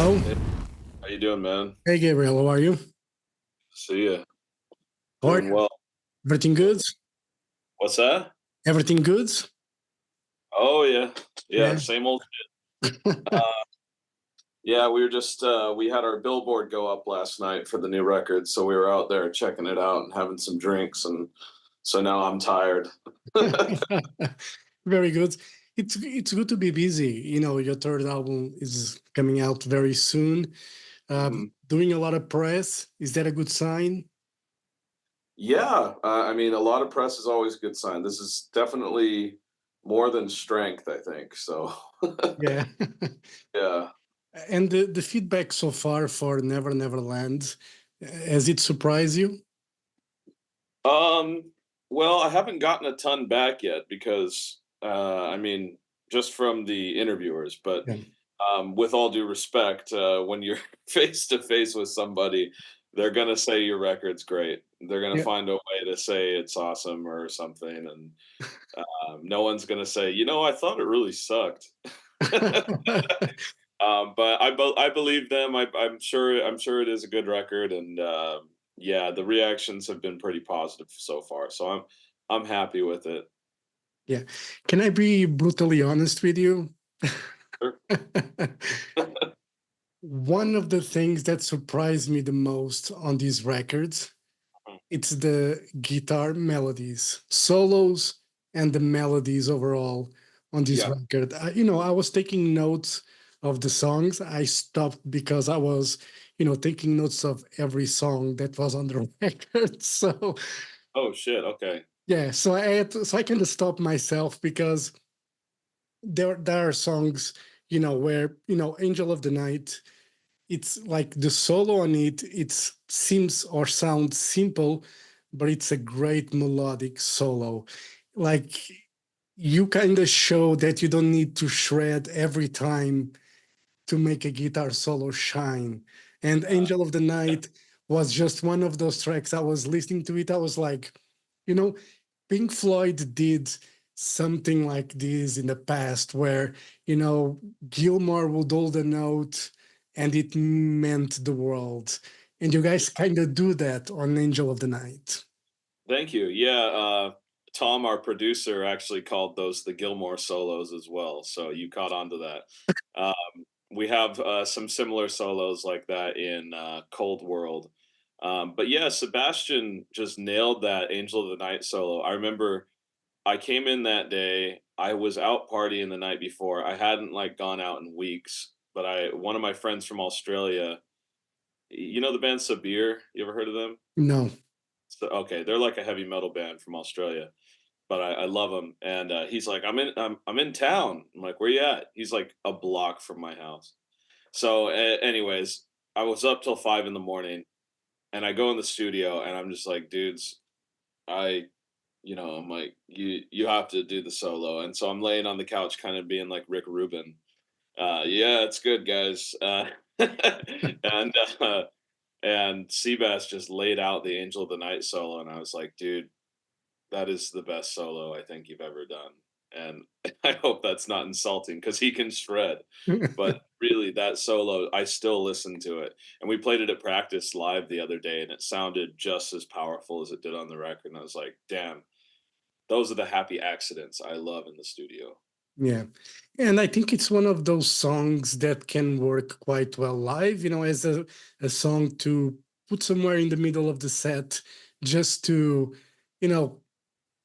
Hello. Hey, how you doing, man? Hey, Gabriel. How are you? See ya. How are Doing you? well. Everything What- good? What's that? Everything good? Oh yeah, yeah. Yeah. Same old. Yeah, we were just we had our billboard go up last night for the new record, so we were out there checking it out and having some drinks, and so now I'm tired. Very good. It's good to be busy. Your third album is coming out very soon. Mhm. Doing a lot of press. Is that a good sign? Yeah, I mean, a lot of press is always a good sign. This is definitely more than strength, I think. So, Yeah. yeah. And the feedback so far for Neverland, has it surprised you? Um, well, I haven't gotten a ton back yet because, I mean, just from the interviewers, but Yeah. with all due respect, when you're face to face with somebody, they're gonna say your record's great. They're gonna Yeah. find a way to say it's awesome or something, and no one's gonna say, I thought it really sucked. But I believe them. I'm sure it is a good record, and yeah, the reactions have been pretty positive so far. So I'm happy with it. Yeah. Can I be brutally honest with you? Sure. One of the things that surprised me the most on these records, it's the guitar melodies, solos, and the melodies overall on this Yeah. record. I was taking notes of the songs. I stopped because I was, taking notes of every song that was on the record. So Oh shit. Okay. yeah, so I kind of stopped myself because there are songs, where Angel of the Night, it's like the solo on it seems or sounds simple, but it's a great melodic solo. Like, you kind of show that you don't need to shred every time to make a guitar solo shine. And Uh, Angel of the Night was just one of those tracks. I was listening to it, I was like, you know Pink Floyd did something like this in the past, where Gilmour would hold a note and it meant the world. And you guys yeah. kind of do that on Angel of the Night. Thank you. Yeah. Tom, our producer, actually called those the Gilmore solos as well. So you caught on to that. We have some similar solos like that in Cold World. But yeah, Sebastian just nailed that Angel of the Night solo. I remember I came in that day. I was out partying the night before. I hadn't like gone out in weeks, but I one of my friends from Australia, you know the band Sabir? You ever heard of them? No. So, okay, they're like a heavy metal band from Australia, but I love them. And he's like, I'm in town. I'm like, where you at? He's like a block from my house. So, anyways, I was up till 5 in the morning, and I go in the studio, and I'm just like, dudes, I, I'm like, you have to do the solo, and so I'm laying on the couch, kind of being like Rick Rubin. Yeah, it's good, guys. And and Seabass just laid out the Angel of the Night solo, and I was like, dude, that is the best solo I think you've ever done. And I hope that's not insulting because he can shred. But really, that solo, I still listen to it. And we played it at practice live the other day, and it sounded just as powerful as it did on the record. And I was like, damn, those are the happy accidents I love in the studio. Yeah. And I think it's one of those songs that can work quite well live, as a song to put somewhere in the middle of the set, just to, you know,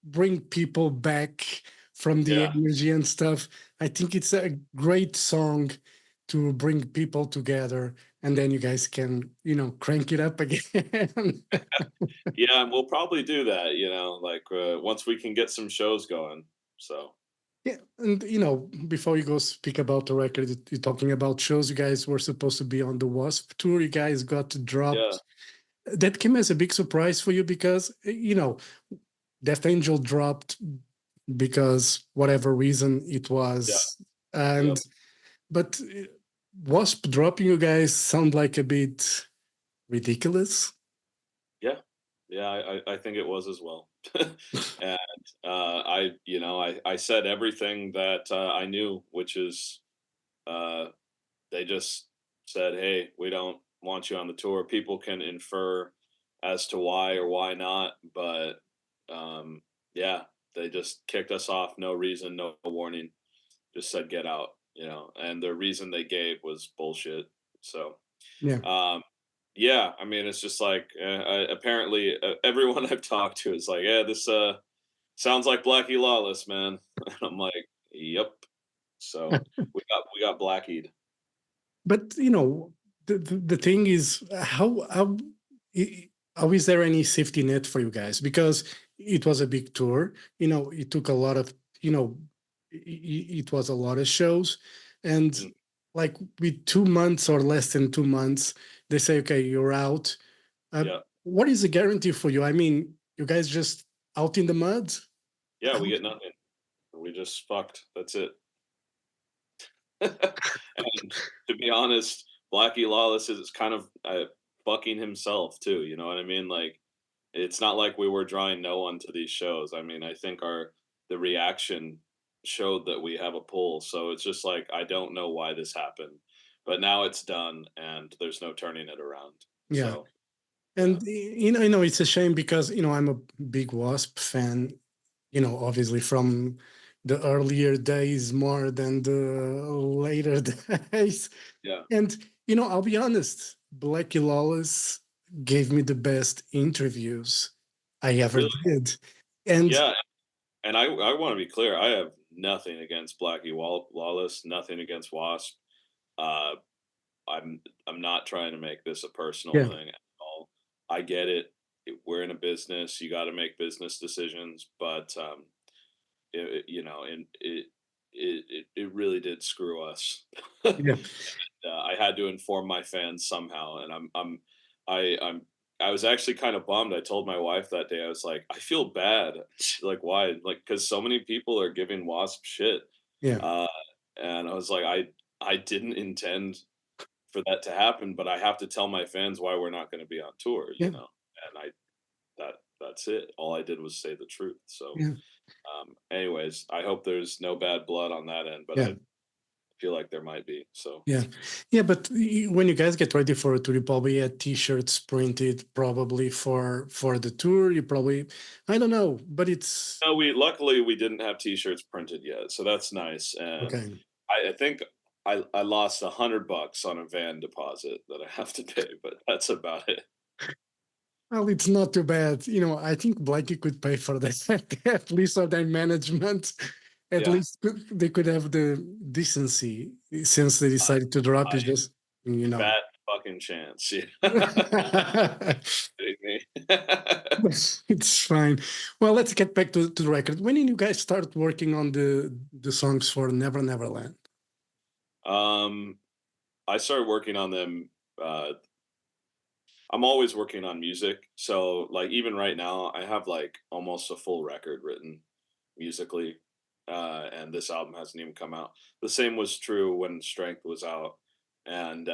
bring people back from the Yeah. energy and stuff. I think it's a great song to bring people together, and then you guys can, crank it up again. Yeah. And we'll probably do that, like once we can get some shows going. So, Yeah, and before you go speak about the record, you're talking about shows. You guys were supposed to be on the W.A.S.P tour. You guys got yeah. dropped. That came as a big surprise for you because Death Angel dropped because whatever reason it Yeah. was, and Yep. but W.A.S.P dropping you guys sound like a bit ridiculous. Yeah. Yeah. I think it was as well. And I said everything that I knew, which is uh, they just said, "Hey, we don't want you on the tour." People can infer as to why or why not, but um, yeah, they just kicked us off, no reason, no warning, just said get out, and the reason they gave was bullshit. So, Yeah. um, yeah, I mean, it's just like apparently everyone I've talked to is like, yeah, this sounds like Blackie Lawless, man. And I'm like, yep. So we got Blackied. But the thing is, how is there any safety net for you guys? Because it was a big tour. It took a lot of it was a lot of shows, and Mm, like with 2 months or less than 2 months, they say, okay, you're out. yeah, What is the guarantee for you? I mean, you guys just out in the mud? yeah, How- we get nothing. We just fucked. That's it. And to be honest, Blackie Lawless is kind of fucking himself too. You know what I mean? Like, it's not like we were drawing no one to these shows. I mean, I think our the reaction showed that we have a pull. So it's just like I don't know why this happened, but now it's done, and there's no turning it around. Yeah. So yeah, And it's a shame because I'm a big Wasp fan. Obviously from the earlier days more than the later days. yeah, And I'll be honest, Blackie Lawless gave me the best interviews I ever really, did. And yeah. And I want to be clear. I have nothing against Lawless. Nothing against Wasp. Uh, I'm I'm not trying to make this a personal yeah, thing at all. I get it. We're in a business. You got to make business decisions, but and it really did screw us. yeah, I had to inform my fans somehow, and I I'm I was actually kind of bummed. I told my wife that day. I was like, I feel bad. She's like, why? Like, because so many people are giving Wasp shit, yeah, uh, and I was like, I didn't intend for that to happen, but I have to tell my fans why we're not going to be on tour, yeah, and that's it. All I did was say the truth. So, yeah, anyways, I hope there's no bad blood on that end, but yeah. I feel like there might be. So, Yeah, yeah, but when you guys get ready for a tour, you probably had T-shirts printed probably for the tour. You probably, I don't know, but it's no, we luckily we didn't have T-shirts printed yet, so that's nice. And okay. I think I lost $100 on a van deposit that I have to pay, but that's about it. Well, it's not too bad. I think Blackie could pay for that at least, or their management. At Yeah, least they could have the decency since they I, decided to drop. I Is just you know. fat fucking chance. Yeah. Kidding me? It's fine. Well, let's get back to the record. When did you guys start working on the songs for Never Neverland? um, I started working on them. I'm always working on music, so like even right now, I have like almost a full record written musically, and this album hasn't even come out. The same was true when Strength was out, and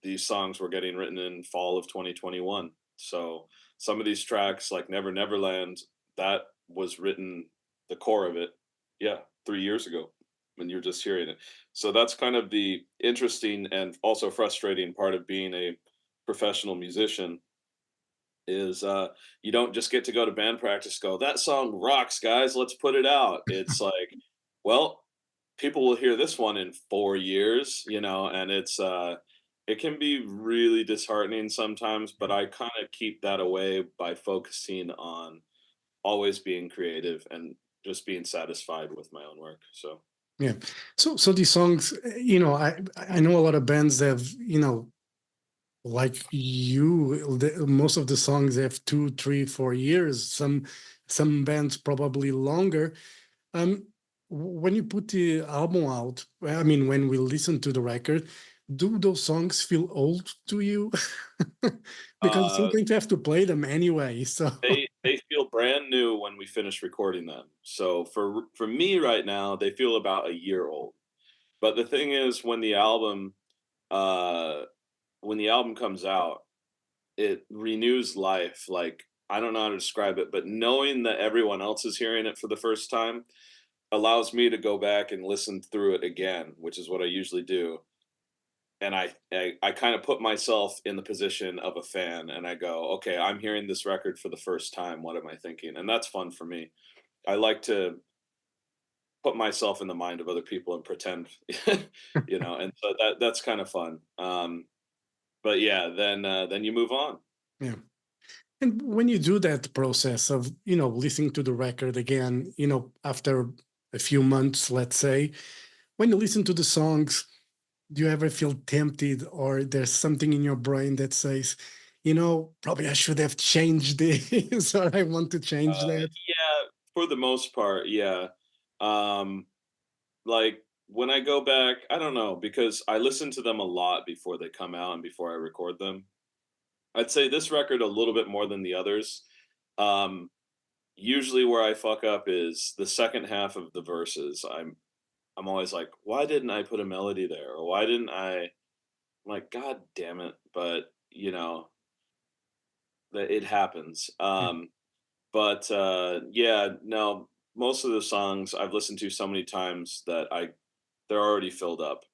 these songs were getting written in fall of 2021. So some of these tracks, like Never Neverland, that was written, the core of it, yeah, 3 years ago when you're just hearing it. So that's kind of the interesting and also frustrating part of being a professional musician is you don't just get to go to band practice, go, that song rocks, guys, let's put it out. It's like, well, people will hear this one in 4 years, and it can be really disheartening sometimes, but I kind of keep that away by focusing on always being creative and just being satisfied with my own work. So Yeah. So these songs, I know a lot of bands that have, like most of the songs have 2, 3, 4 years. Some bands probably longer. Um, when you put the album out, I mean, when we listen to the record, do those songs feel old to you? Because uh, sometimes you have to play them anyway. So they feel brand new when we finish recording them. So for me right now, they feel about a year old. But the thing is, uh, when the album comes out, it renews life. Like, I don't know how to describe it, but knowing that everyone else is hearing it for the first time allows me to go back and listen through it again, which is what I usually do. and I kind of put myself in the position of a fan, and I go, okay, I'm hearing this record for the first time. What am I thinking? And that's fun for me. I like to put myself in the mind of other people and pretend, and so that's kind of fun. But yeah, then you move on. Yeah. And when you do that process of, listening to the record again, after a few months, let's say, when you listen to the songs, do you ever feel tempted, or there's something in your brain that says, probably I should have changed this, or I want to change that? Yeah, for the most part, yeah. Um, like when I go back, I don't know because I listen to them a lot before they come out and before I record them. I'd say this record a little bit more than the others. Um, Usually where I fuck up is the second half of the verses. I'm always like, why didn't I put a melody there? Or why didn't I'm like, God damn it. But that it happens. Yeah. But yeah, no, most of the songs I've listened to so many times that they're already filled up.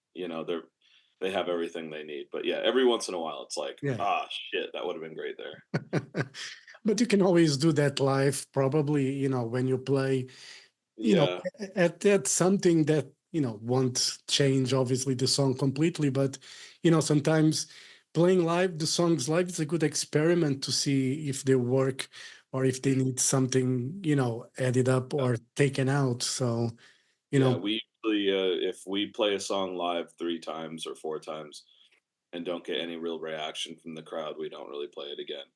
They have everything they need. But yeah, every once in a while it's like, Yeah. ah shit, that would have been great there. But you can always do that live, probably, when you play, Yeah. at something that, won't change, obviously, the song completely. But, sometimes playing live, the songs live is a good experiment to see if they work or if they need something, added up or taken out. So, you Yeah, know, we usually, if we play a song live 3 times or 4 times and don't get any real reaction from the crowd, we don't really play it again.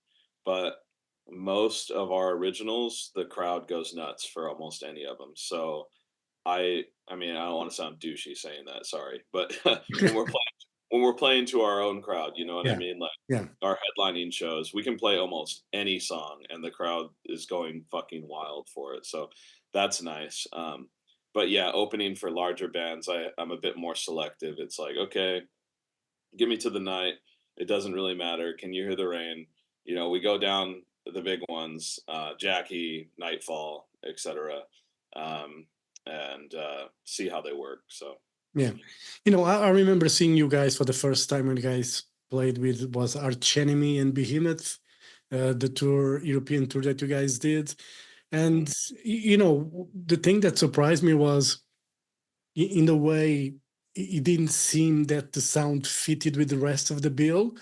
But most of our originals, the crowd goes nuts for almost any of them. So I mean, I don't wanna sound douchey saying that, sorry, but when we're playing when we're playing to our own crowd, you know what I yeah, mean? Like, yeah, our headlining shows, we can play almost any song, and the crowd is going fucking wild for it, so that's nice, but yeah, opening for larger bands, I'm a bit more selective. It's like, "Okay, give me to the night. It doesn't really matter. Can you hear the rain?" We go down the big ones, Jackie, Nightfall, etc., um, and see how they work. So yeah. I remember seeing you guys for the first time when you guys played with was Arch Enemy and Behemoth, the European tour that you guys did. mhm, And the thing that surprised me was in a way it didn't seem that the sound fitted with the rest of the bill,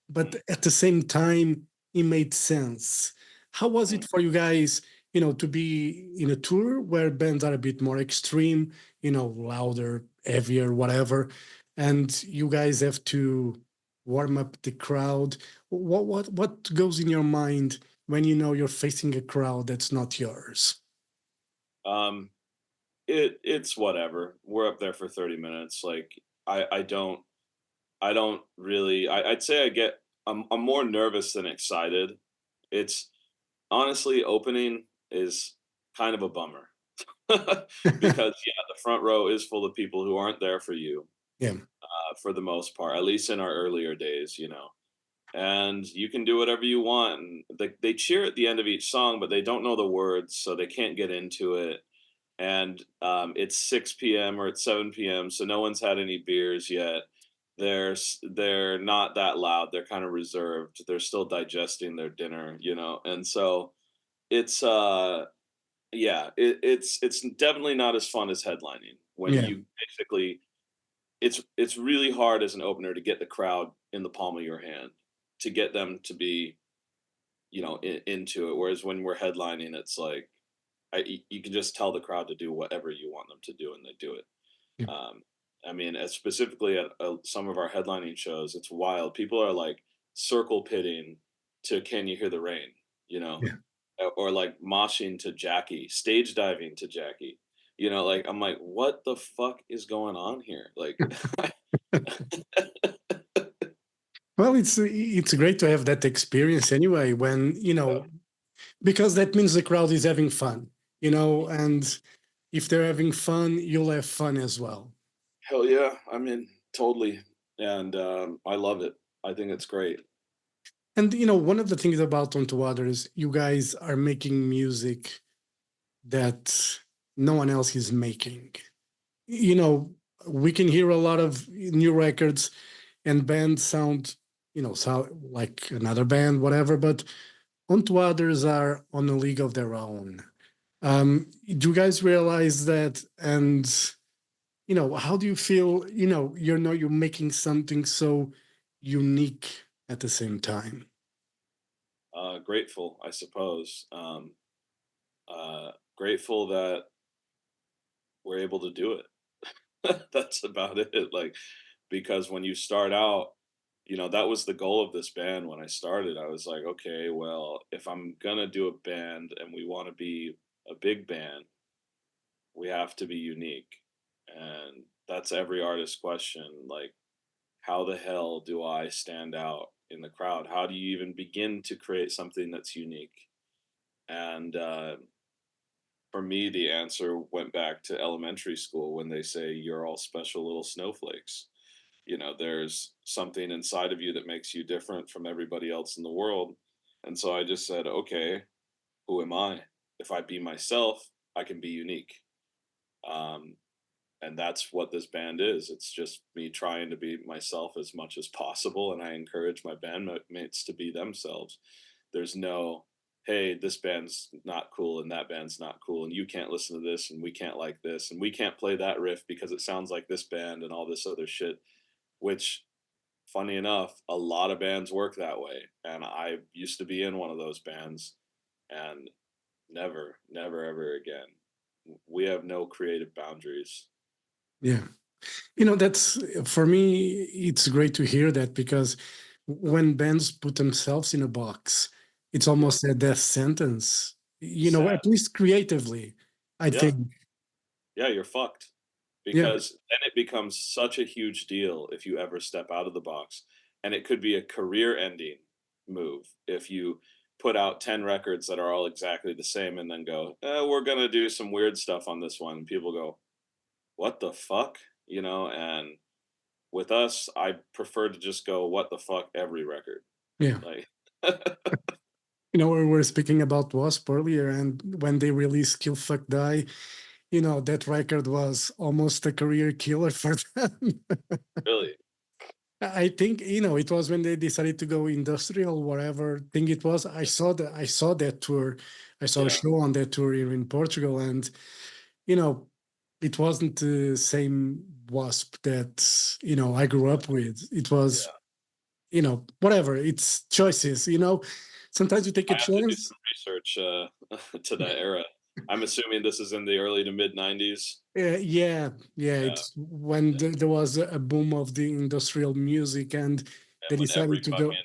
but mhm, at the same time it made sense. How was mhm. it for you guys, to be in a tour where bands are a bit more extreme, louder, heavier, whatever, and you guys have to warm up the crowd? What goes in your mind when you're facing a crowd that's not yours? um, it's whatever. We're up there for 30 minutes. Like I don't really. I'd say I'm more nervous than excited. It's honestly opening is kind of a bummer because yeah, the front row is full of people who aren't there for you Yeah, for the most part, at least in our earlier days, and you can do whatever you want. And they cheer at the end of each song, but they don't know the words, so they can't get into it. And it's 6 p.m. or it's 7 p.m., so no one's had any beers yet. They're not that loud. They're kind of reserved. They're still digesting their dinner, and so it's yeah, it's definitely not as fun as headlining when yeah, you basically it's really hard as an opener to get the crowd in the palm of your hand, to get them to be, into it. Whereas when we're headlining, it's like you can just tell the crowd to do whatever you want them to do, and they do it. yeah, Um, I mean, specifically at some of our headlining shows, it's wild. People are like circle pitting to "Can You Hear the Rain," you know, yeah. or like moshing to Jackie, stage diving to Jackie. Like I'm like, what the fuck is going on here? Like, Well, it's great to have that experience anyway, when because that means the crowd is having fun, and if they're having fun, you'll have fun as well. hell yeah, I mean, totally, and I love it. I think it's great. And one of the things about Onto Others, you guys are making music that no one else is making. You know, we can hear a lot of new records, and bands sound, sound like another band, whatever, but onto others are on a league of their own. Do you guys realize that? And how do you feel? You're making something so unique at the same time. Grateful, I suppose. Grateful that we're able to do it. That's about it. Like, because when you start out, that was the goal of this band when I started. I was like, okay, well, if I'm gonna do a band and we want to be a big band, we have to be unique. And that's every artist's question. Like, how the hell do I stand out in the crowd? How do you even begin to create something that's unique? And for me, the answer went back to elementary school when they say you're all special little snowflakes. There's something inside of you that makes you different from everybody else in the world. And so I just said, okay, who am I? If I be myself, I can be unique. Um, and that's what this band is. It's just me trying to be myself as much as possible, and I encourage my bandmates to be themselves. There's no, hey, this band's not cool and that band's not cool, and you can't listen to this, and we can't like this, and we can't play that riff because it sounds like this band and all this other shit. Which, funny enough, a lot of bands work that way, and I used to be in one of those bands, and never, never, ever again. We have no creative boundaries. Yeah. That's for me, it's great to hear that because when bands put themselves in a box, it's Yeah, almost a death sentence, sad. at least creatively, I Yeah, think. yeah, you're fucked Yeah. because then it becomes such a huge deal if you ever step out of the box, and it could be a career-ending move if you put out 10 records that are all exactly the same and then go, we're gonna do some weird stuff on this one. And people go, what the fuck? And with us, I prefer to just go, what the fuck, every record. Yeah. Like, We were speaking about W.A.S.P earlier, and when they released Kill Fuck Die, that record was almost a career killer for them. really, I think it was when they decided to go industrial, whatever thing it was. I saw that tour. I saw a yeah, show on that tour here in Portugal, and you know, it wasn't the same wasp that I grew up with. It was yeah. whatever. It's choices. Sometimes you take I a have to do chance. some research to that era. I'm assuming this is in the early to mid 90s. Yeah, yeah. Yeah, It's when yeah. there was a boom of the industrial music, and And they when every decided to go. fucking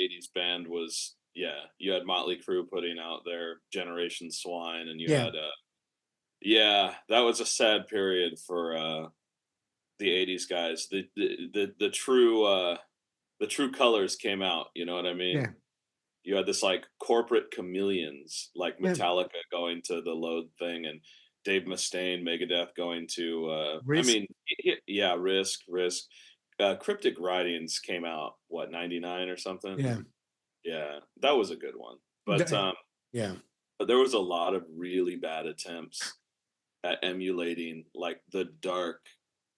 80s band was, yeah, you had Motley Crue putting out their Generation Swine, and you Yeah, had, yeah, that was a sad period for the 80s guys. The true colors came out. You know what I mean? yeah, You had this like corporate chameleons, like yeah. Metallica going to the Load thing, and Dave Mustaine, Megadeth going to. I Risk. mean, yeah, Risk. Cryptic Writings came out what 99 or something. Yeah, Yeah, that was a good one. But the- yeah, there was a lot of really bad attempts at emulating like the dark,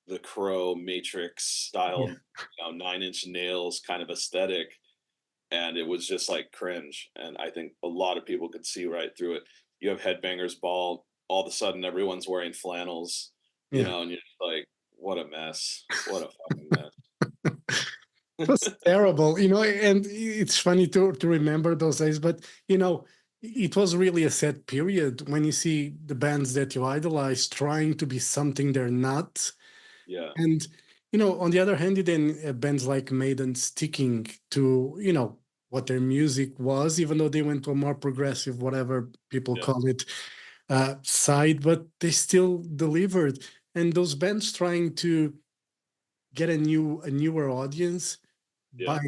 the Crow Matrix style, yeah. 9 Inch Nails kind of aesthetic, and it was just like cringe. And I think a lot of people could see right through it. You have Headbangers Ball, all of a sudden everyone's wearing flannels, Yeah. and you're just like, what a mess. What a fucking It mess. was terrible, and it's funny to remember those days, but it was really a sad period when you see the bands that you idolize trying to be something they're not. Yeah, And on the other hand, then bands like Maiden sticking to what their music was, even though they went to a more progressive, whatever people yeah, call it, side, but they still delivered. And those bands trying to get a newer audience yeah. by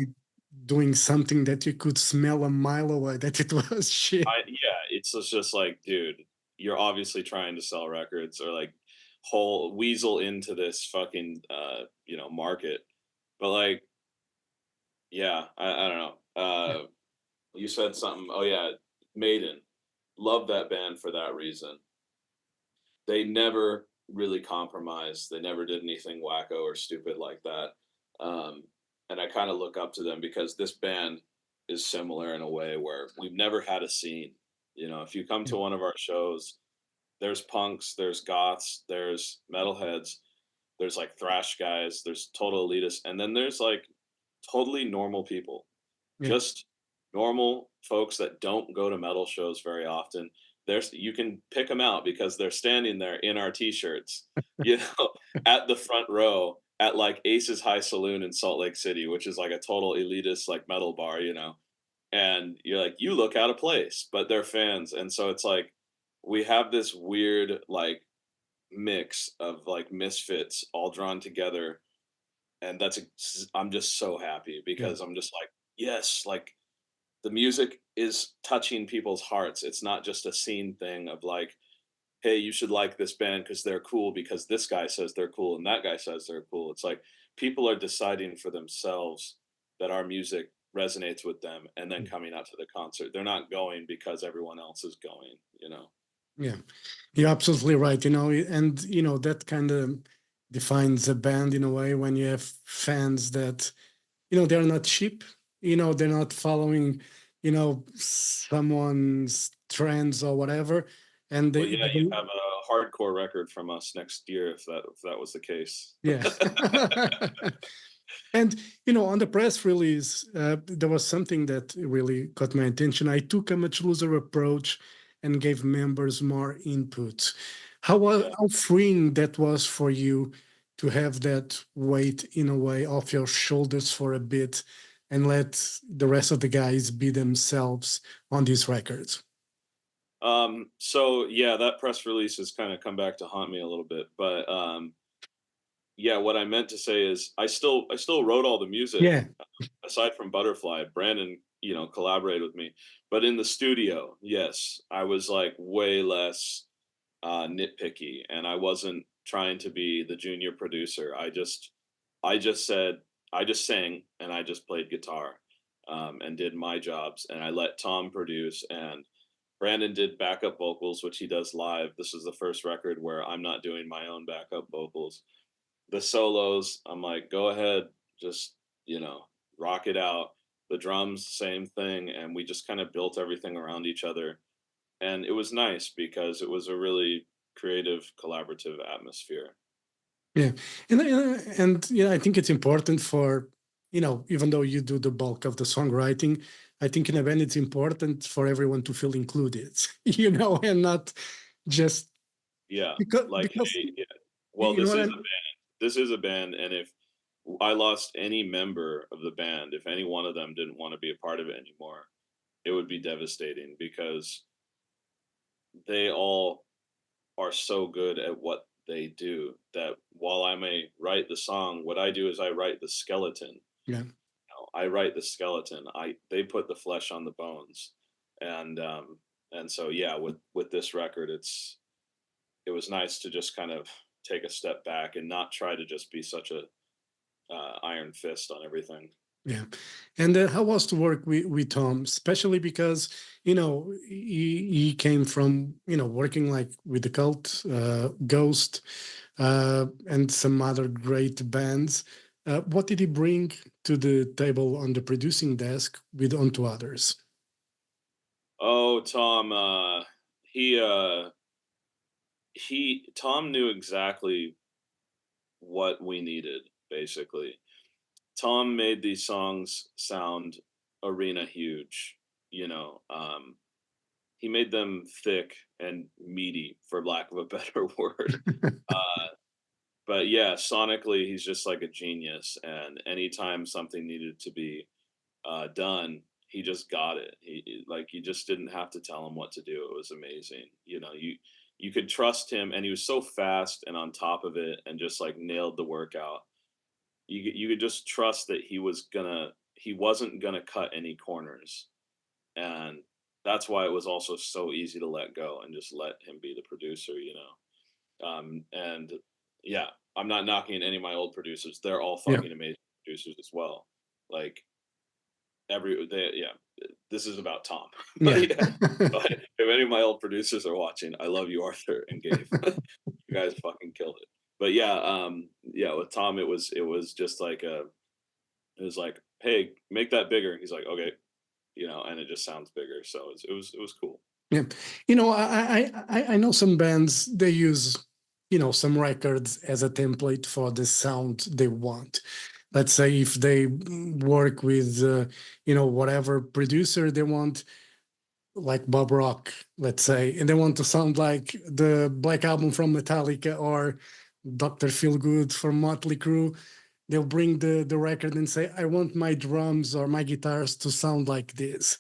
doing something that you could smell a mile away that it was shit. Yeah, it's just like, dude, you're obviously trying to sell records or like whole weasel into this fucking market. But like, yeah, I don't know. Yeah, You said something. Oh yeah, Maiden. Love that band for that reason. They never really compromised. They never did anything wacko or stupid like that. Um, and I kind of look up to them because this band is similar in a way where we've never had a scene. You know, if you come Yeah, to one of our shows, there's punks, there's goths, there's metalheads, there's like thrash guys, there's total elitists, and then there's like totally normal people, yeah, just normal folks that don't go to metal shows very often. There's you can pick them out because they're standing there in our t-shirts, you know, at the front row at like Ace's High Saloon in Salt Lake City, which is like a total elitist like metal bar, you know. And you're like, you look out of place, but they're fans, and so it's like we have this weird like mix of like misfits all drawn together, and I'm just so happy yeah, because I'm just like, yes, like the music is touching people's hearts. It's not just a scene thing of like, hey, you should like this band because they're cool because this guy says they're cool and that guy says they're cool. It's like people are deciding for themselves that our music resonates with them and then yeah. coming out to the concert. They're not going because everyone else is going, you know. Yeah. You're absolutely right. And that kind of defines a band in a way when you have fans that they're not cheap. They're not following someone's trends or whatever, and Well, they yeah, they you don't. have a hardcore record from us next year if that was the case. Yeah. And on the press release, there was something that really caught my attention. I took a much looser approach and gave members more input. Yeah. How freeing that was for you to have that weight in a way off your shoulders for a bit and let the rest of the guys be themselves on these records. So yeah, that press release has kind of come back to haunt me a little bit, but yeah, what I meant to say is I still wrote all the music Yeah. aside from Butterfly. Brandon, you know, collaborated with me, but in the studio, yes, I was like way less nitpicky, and I wasn't trying to be the junior producer. I just said, I just sang and I just played guitar, and did my jobs, and I let Tom produce, and Brandon did backup vocals, which he does live. This is the first record where I'm not doing my own backup vocals. The solos, I'm like, go ahead, just, you know, rock it out. The drums, same thing. And we just kind of built everything around each other. And it was nice because it was a really creative, collaborative atmosphere. Yeah, I think it's important for even though you do the bulk of the songwriting, I think in a band it's important for everyone to feel included, and not just Yeah. Like, because hey, yeah. Well, you know what I'm. this is a band, and if I lost any member of the band, if any one of them didn't want to be a part of it anymore, it would be devastating because they all are so good at what they do that while I may write the song, what I do is I write the skeleton. Yeah, I write the skeleton. I They put the flesh on the bones, and so yeah, with this record, it was nice to just kind of take a step back and not try to just be such a iron fist on everything. yeah. And how was to work with Tom, especially because he came from working like with the Cult, Ghost, and some other great bands. What did he bring to the table on the producing desk with onto others? Oh, Tom, he Tom knew exactly what we needed, basically. Tom made these songs sound arena huge, you know. He made them thick and meaty, for lack of a better word. Uh, but yeah, sonically, he's just like a genius. And anytime something needed to be done, he just got it. Like you just didn't have to tell him what to do. It was amazing. You know, you could trust him, and he was so fast and on top of it, and just like nailed the workout. You could just trust that he wasn't gonna cut any corners, and that's why it was also so easy to let go and just let him be the producer, you know. And yeah, I'm not knocking any of my old producers; they're all Yeah, fucking amazing producers as well. Like yeah, this is about Tom. yeah, Yeah, but if any of my old producers are watching, I love you, Arthur and Gabe. You guys fucking killed it. But yeah, yeah, with Tom, it was just like a It was like, "Hey, make that bigger." He's like, "Okay," and it just sounds bigger. So it was cool. Yeah, I know some bands they use some records as a template for the sound they want. Let's say if they work with whatever producer they want, like Bob Rock, let's say, and they want to sound like the Black Album from Metallica or Dr. Feelgood from Motley Crue. They'll bring the record and say, "I want my drums or my guitars to sound like this."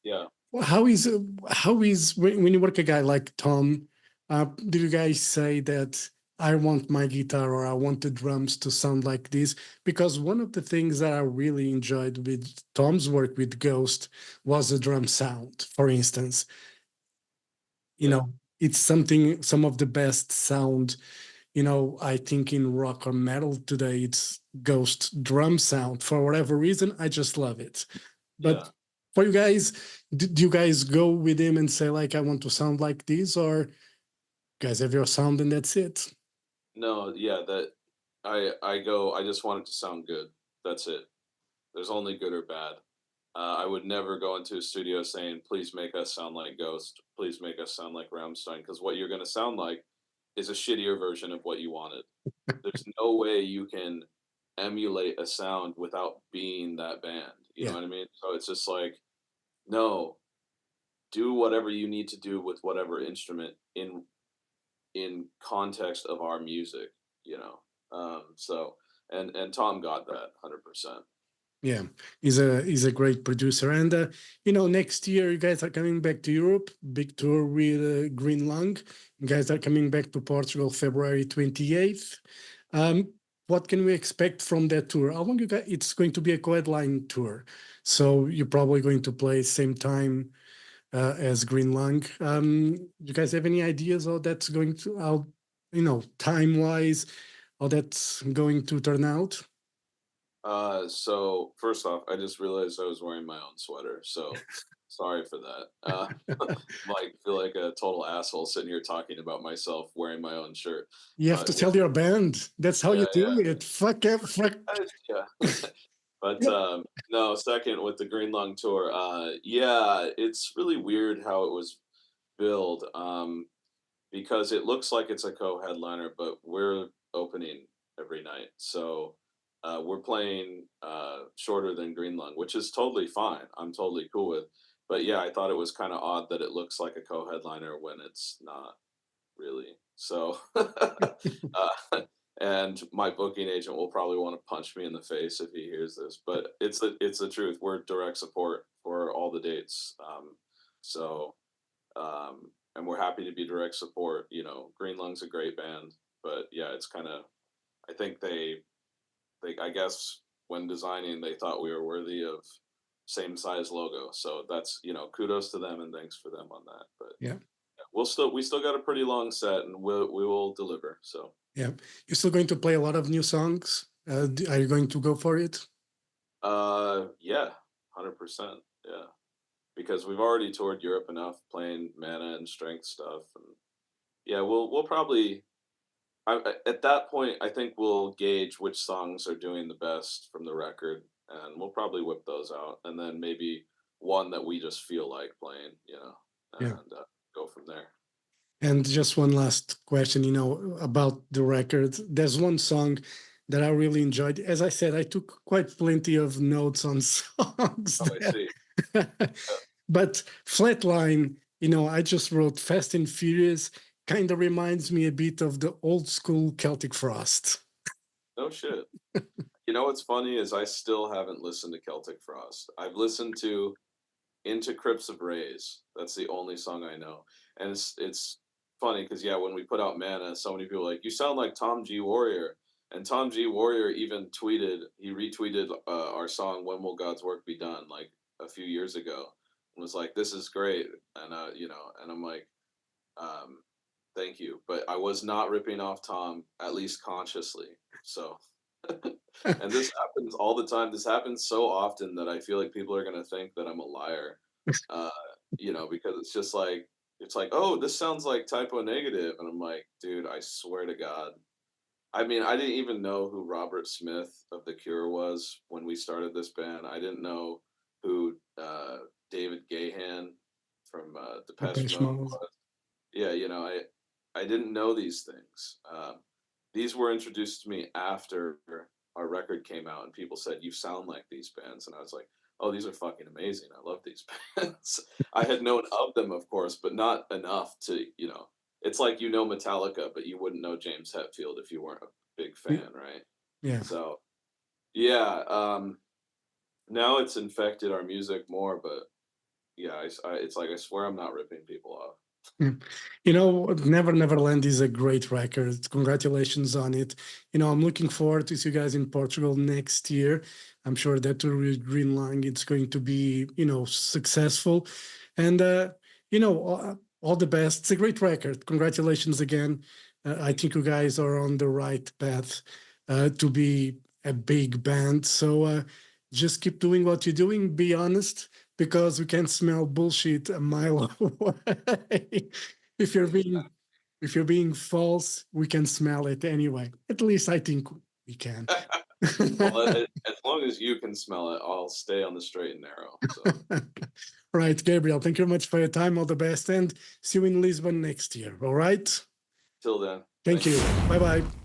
Yeah. Well, how is when you work a guy like Tom? Do you guys say that I want my guitar or I want the drums to sound like this? Because one of the things that I really enjoyed with Tom's work with Ghost was the drum sound. For instance, Yeah. it's something some of the best sound. I think in rock or metal today, it's Ghost drum sound. For whatever reason, I just love it. But Yeah. for you guys, do you guys go with him and say like, I want to sound like this, or guys have your sound and that's it? No, yeah, that I just want it to sound good. That's it. There's only good or bad. I would never go into a studio saying, "Please make us sound like Ghost. Please make us sound like Rammstein," because what you're going to sound like is a shittier version of what you wanted. There's no way you can emulate a sound without being that band. You know Yeah, what I mean? So it's just like, no, do whatever you need to do with whatever instrument in context of our music. You know, so and Tom got that 100%. yeah. He's a great producer, and next year you guys are coming back to Europe, big tour with Green Lung. You guys are coming back to Portugal February 28th. Um, what can we expect from that tour? How long you guys? It's going to be a co-headline tour, so you're probably going to play same time as Green Lung. You guys have any ideas how that's going to, how, time wise, how that's going to turn out? So first off, I just realized I was wearing my own sweater, so sorry for that. Like feel like a total asshole sitting here talking about myself wearing my own shirt. You have to But tell your band. That's how you yeah, do it. Fuck it. Fuck. yeah. But Yeah. no, second with the Green Lung tour, yeah, it's really weird how it was billed. Because it looks like it's a co-headliner, but we're opening every night. So we're playing shorter than Green Lung, which is totally fine. I'm totally cool with. But yeah, I thought it was kind of odd that it looks like a co-headliner when it's not really. So, and my booking agent will probably want to punch me in the face if he hears this. But it's the truth. We're direct support for all the dates. So and we're happy to be direct support. Green Lung's a great band, but yeah, it's kind of. I think they I guess when designing they thought we were worthy of same size logo. So that's kudos to them and thanks for them on that. But Yeah. yeah, we still got a pretty long set and we will deliver. So Yeah. You're still going to play a lot of new songs. Are you going to go for it? yeah, 100%, yeah, because we've already toured Europe enough playing mana and strength stuff and yeah, we'll probably at that point, I think we'll gauge which songs are doing the best from the record, and we'll probably whip those out, and then maybe one that we just feel like playing, Yeah. and go from there. And just one last question, about the record. There's one song that I really enjoyed. As I said, I took quite plenty of notes on songs Oh, I see. Yeah. but Flatline, I just wrote Fast and Furious, kind of reminds me a bit of the old school Celtic Frost. No shit. What's funny is I still haven't listened to Celtic Frost. I've listened to Into Crypts of Rays. That's the only song I know, and it's funny because yeah, when we put out Mana, so many people were like you sound like Tom G Warrior, and Tom G Warrior even he retweeted our song When Will God's Work Be Done like a few years ago, and was like this is great, and and I'm like, um, thank you, but I was not ripping off Tom at least consciously, so. And this happens all the time. This happens so often that I feel like people are gonna think that I'm a liar. Uh, because it's like, oh, this sounds like typo negative, and I'm like, dude, I swear to God, I mean, I didn't even know who Robert Smith of The Cure was when we started this band. I didn't know who David Gahan from Depeche Depeche Mode Mode. was. Yeah, I didn't know these things. These were introduced to me after our record came out, and people said, "You sound like these bands," and I was like, "Oh, these are fucking amazing! I love these bands." I had known of them, of course, but not enough to, It's like you know Metallica, but you wouldn't know James Hetfield if you weren't a big Y- fan, right? Yeah. So yeah, now it's infected our music more, but yeah, it's like I swear I'm not ripping people off. Mm. Neverland is a great record. Congratulations on it. I'm looking forward to see you guys in Portugal next year. I'm sure that the Green Line it's going to be, successful. And all the best. It's a great record. Congratulations again. I think you guys are on the right path to be a big band. So just keep doing what you're doing. Be honest, because we can smell bullshit a mile away. if you're being if you're being false, we can smell it anyway. At least I think we can. Well, as long as you can smell it, I'll stay on the straight and narrow. So Right, Gabriel. Thank you very much for your time. All the best, and see you in Lisbon next year. All right. till then, Thank thank you. you. Bye bye.